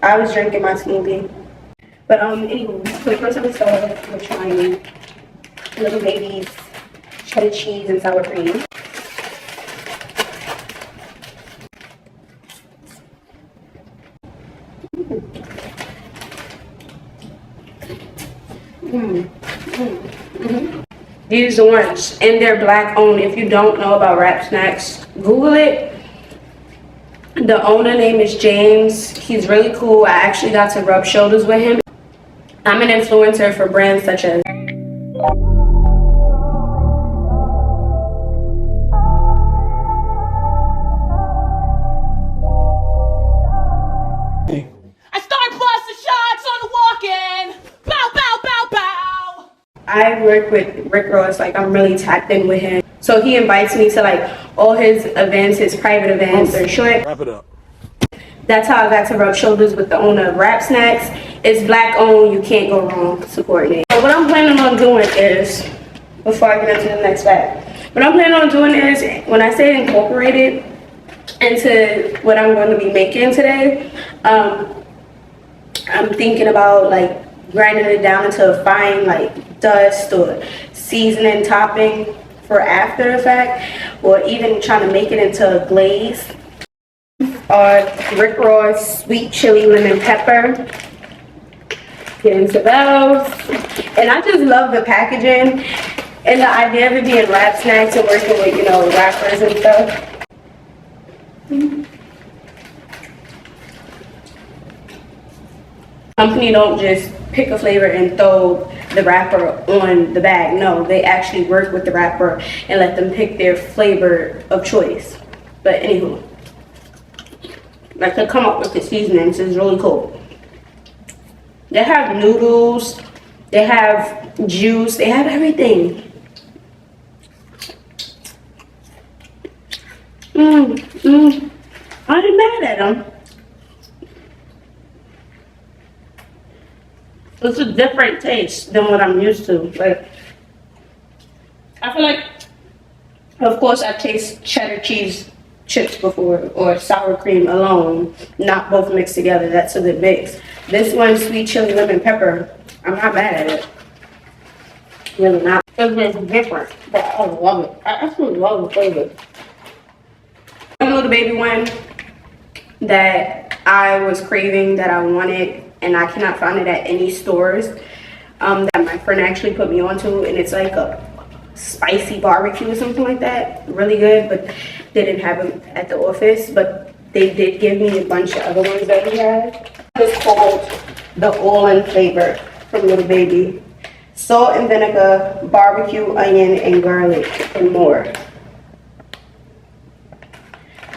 I was drinking my smoothie. But anyway, so first I'm gonna start with trying Little Baby's cheddar cheese and sour cream. These are the ones, and they're black owned. If you don't know about RAPSNACKS, Google it. The owner name is James. He's really cool. I actually got to rub shoulders with him. I'm an influencer for brands such as I work with Rick Ross, like I'm really tapped in with him. So he invites me to like all his events, his private events. Or short, wrap it up. That's how I got to rub shoulders with the owner of RAPSNACKS. It's black owned, you can't go wrong supporting it. So what I'm planning on doing is, before I get into the next bag, what I'm planning on doing is, when I say incorporate it into what I'm going to be making today, I'm thinking about like grinding it down into a fine like dust or seasoning topping for after effect, or even trying to make it into a glaze. Rick Ross sweet chili lemon pepper. Get into those. And I just love the packaging and the idea of it being RAPSNACKS and working with, you know, rappers and stuff. Company don't just pick a flavor and throw the rapper on the bag. No, they actually work with the rapper and let them pick their flavor of choice. But anywho, like to come up with the seasonings is really cool. They have noodles, they have juice, they have everything. I ain't mad at them. It's a different taste than what I'm used to. Like, I feel like, of course, I taste cheddar cheese chips before, or sour cream alone, not both mixed together. That's a good mix. This one, sweet chili lemon pepper, I'm not mad at it. Really not. It's different, but I love it. I absolutely love the flavor. One Little Baby one that I was craving, that I wanted, and I cannot find it at any stores, that my friend actually put me onto, and it's like a spicy barbecue or something like that. Really good, but they didn't have them at the office, but they did give me a bunch of other ones that we had. It's called the All-In flavor from Little Baby. Salt and vinegar, barbecue, onion, and garlic, and more.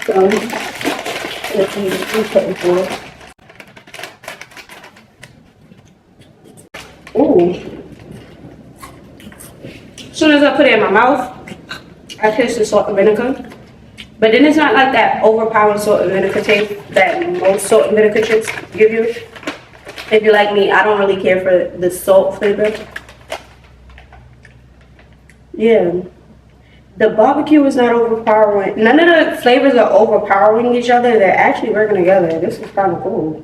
So, let's see what we're putting for. Ooh. As soon as I put it in my mouth, I taste the salt and vinegar. But then it's not like that overpowering salt and vinegar taste that most salt and vinegar chips give you. If you're like me, I don't really care for the salt flavor. Yeah. The barbecue is not overpowering. None of the flavors are overpowering each other. They're actually working together. This is kind of cool.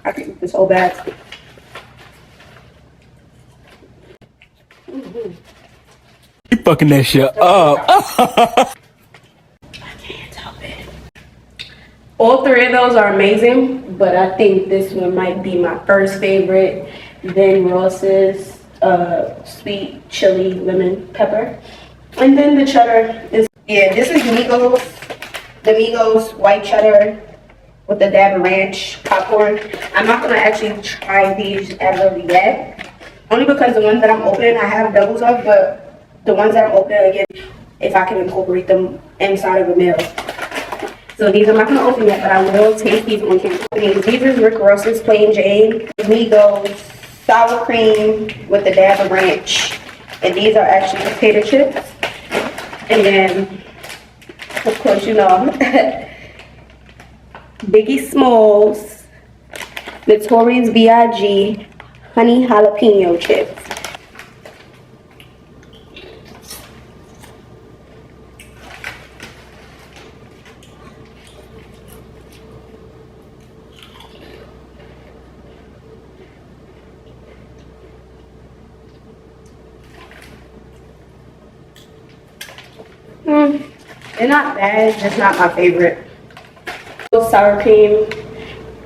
I can eat this whole bag. You fucking that shit up. I can't help it. All three of those are amazing, but I think this one might be my first favorite. Then Ross's sweet chili lemon pepper. And then the cheddar is, yeah, this is Migos. The Migos white cheddar with the dab of ranch popcorn. I'm not gonna actually try these as of yet, only because the ones that I'm opening I have doubles of, but the ones that I'm opening again, if I can incorporate them inside of a meal. So these I'm not gonna open yet, but I will taste these on camera. These is Rick Ross's Plain Jane, Migos sour cream with the dab of ranch, and these are actually potato chips. And then, of course, you know, Biggie Smalls, Notorious B.I.G. honey jalapeno chips. They're not bad, just not my favorite. Sour cream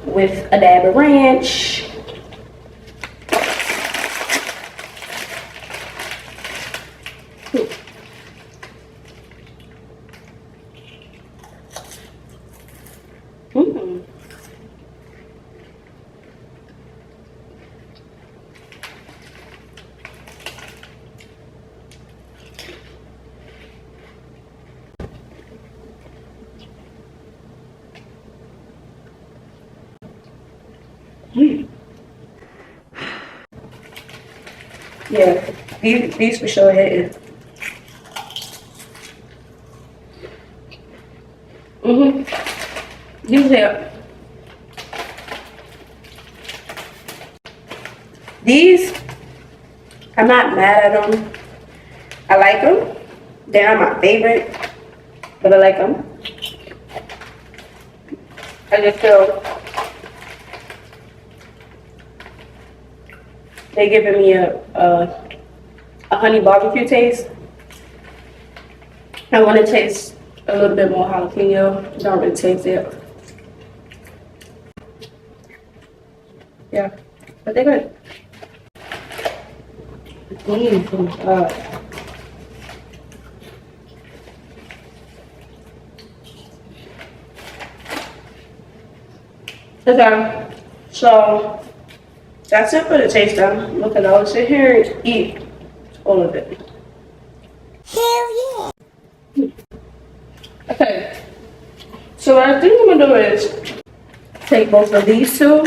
with a dab of ranch. Mm. Mm. Yeah, these for sure hit. These hit. These, I'm not mad at them. I like them. They're not my favorite, but I like them. I just feel they're giving me a honey barbecue taste. I want to taste a little bit more jalapeno. Don't really taste it. Yeah, but they're good. Okay, so that's it for the taste down. Look at all, sit here and eat all of it. Hell yeah. Okay, so what I think I'm gonna do is take both of these two,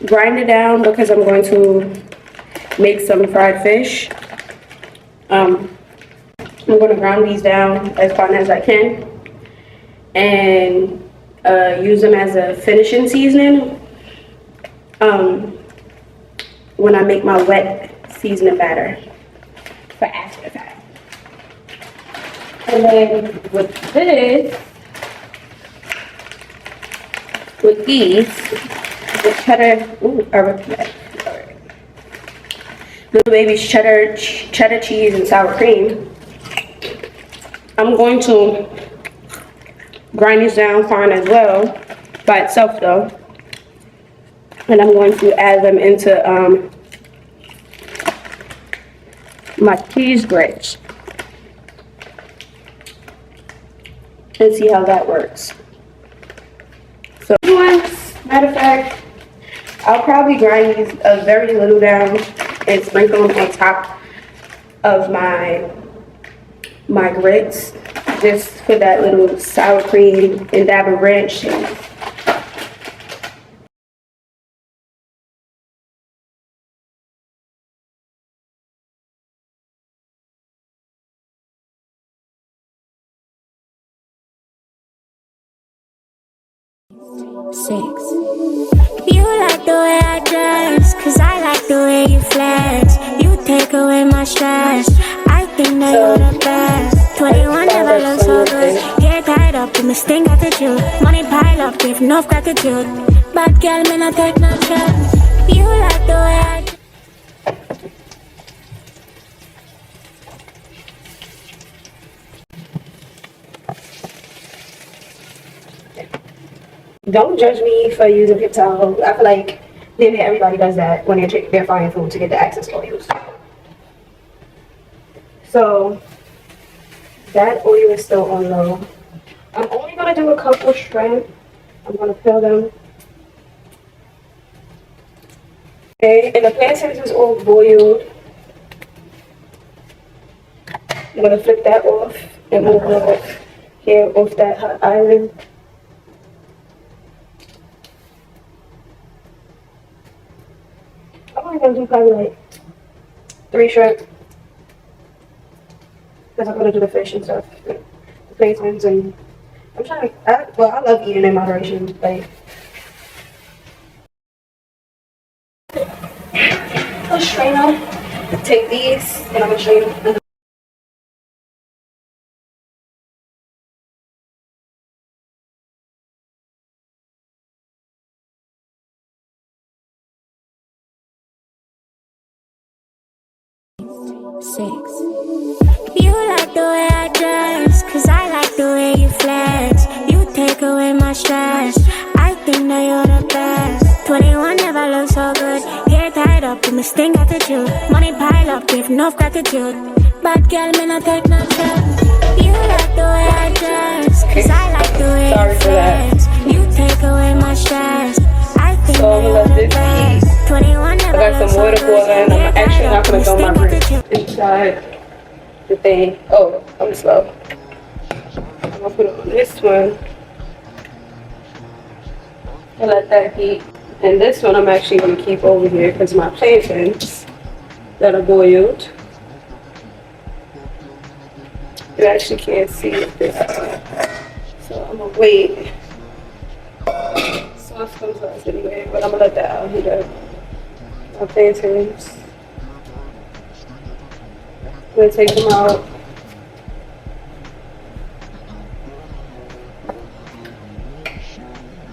grind it down because I'm going to make some fried fish. I'm gonna grind these down as fine as I can and use them as a finishing seasoning when I make my wet seasoning batter for after the fact. And then with this, with these, the cheddar, ooh, I ripped that. Alright. Little baby's cheddar cheese and sour cream. I'm going to grind these down fine as well, by itself though. And I'm going to add them into my cheese grits. And see how that works. So matter of fact, I'll probably grind these a very little down and sprinkle them on top of my grits, just for that little sour cream and dab of ranch. Six. You like the way I dress, cause I like the way you flex. You take away my stress. I think that you're the best. 21 never looks so good. Get tied up in this thing attitude. Money pile up, give no gratitude. Bad girl, me not take no chance. You like the way I dress. Don't judge me for using paper towel. I feel like maybe everybody does that when they're frying food to get the excess oils. So that oil is still on low. I'm only gonna do a couple shrimp. I'm gonna peel them. Okay, and the plantains is all boiled. I'm gonna flip that off and move it here off that hot island. I'm only gonna do probably like 3 shrimp. Because I'm gonna do the fish and stuff. The plantains and I'm trying to, I love eating in moderation. Like, I'll strain them. Take these and I'm gonna strain them. Six. You like the way I dress, cause I like like the way you flex. You take away my stress. I think that you're the best. 21 never looked so good. Hair tied up with me sting attitude. Money pile up, give enough gratitude. Bad girl, me not take no chance. You like the way I dress, cause I like the way you flex. You take away my stress. I think that you're the best. 21 never I got looked some so water good. boiling and I'm Hair actually tied not up gonna with throw me my sting wrist attitude. inside the thing. Oh, I'm slow. I'm gonna put it on this one and let that heat. And this one I'm actually gonna keep over here because my plantains that are boiled. You actually can't see it this way. So I'm gonna wait. Sauce comes out anyway, but I'm gonna let that out heat up. My plantains. I'm gonna take them out.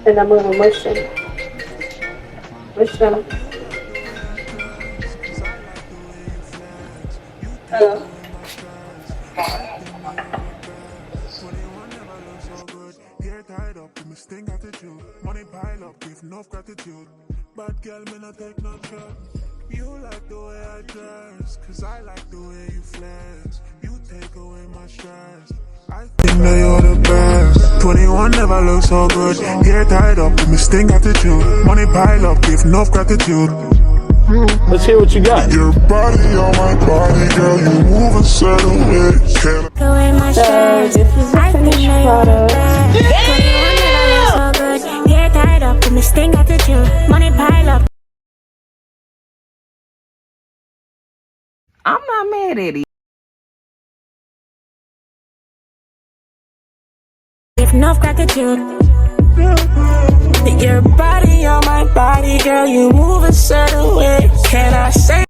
And I'm gonna mush them. Mush them. Hello. Hair tied up with me sting attitude. Money pile up, give enough gratitude. Bad girl, me not take no shot. You like the way I dress, cause I like the way you flex. You take away my stress. I think that you're the best. 21 never looked so good. Hair tied up with me sting attitude. Money pile up, give enough gratitude. Let's hear what you got. Your body on my body, girl, you move a certain way. Can I Away my stress. This is the I think finished that you're the product. best. 21 never looked so good. Hair tied up with me sting attitude. Money pile up. I'm not mad at it. Give enough gratitude. Your body on my body, girl, you move a certain way. Can I say?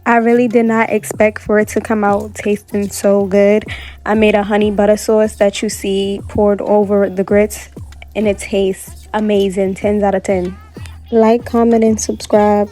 I really did not expect for it to come out tasting so good. I made a honey butter sauce that you see poured over the grits, and it tastes amazing. 10 out of 10. Like, comment, and subscribe.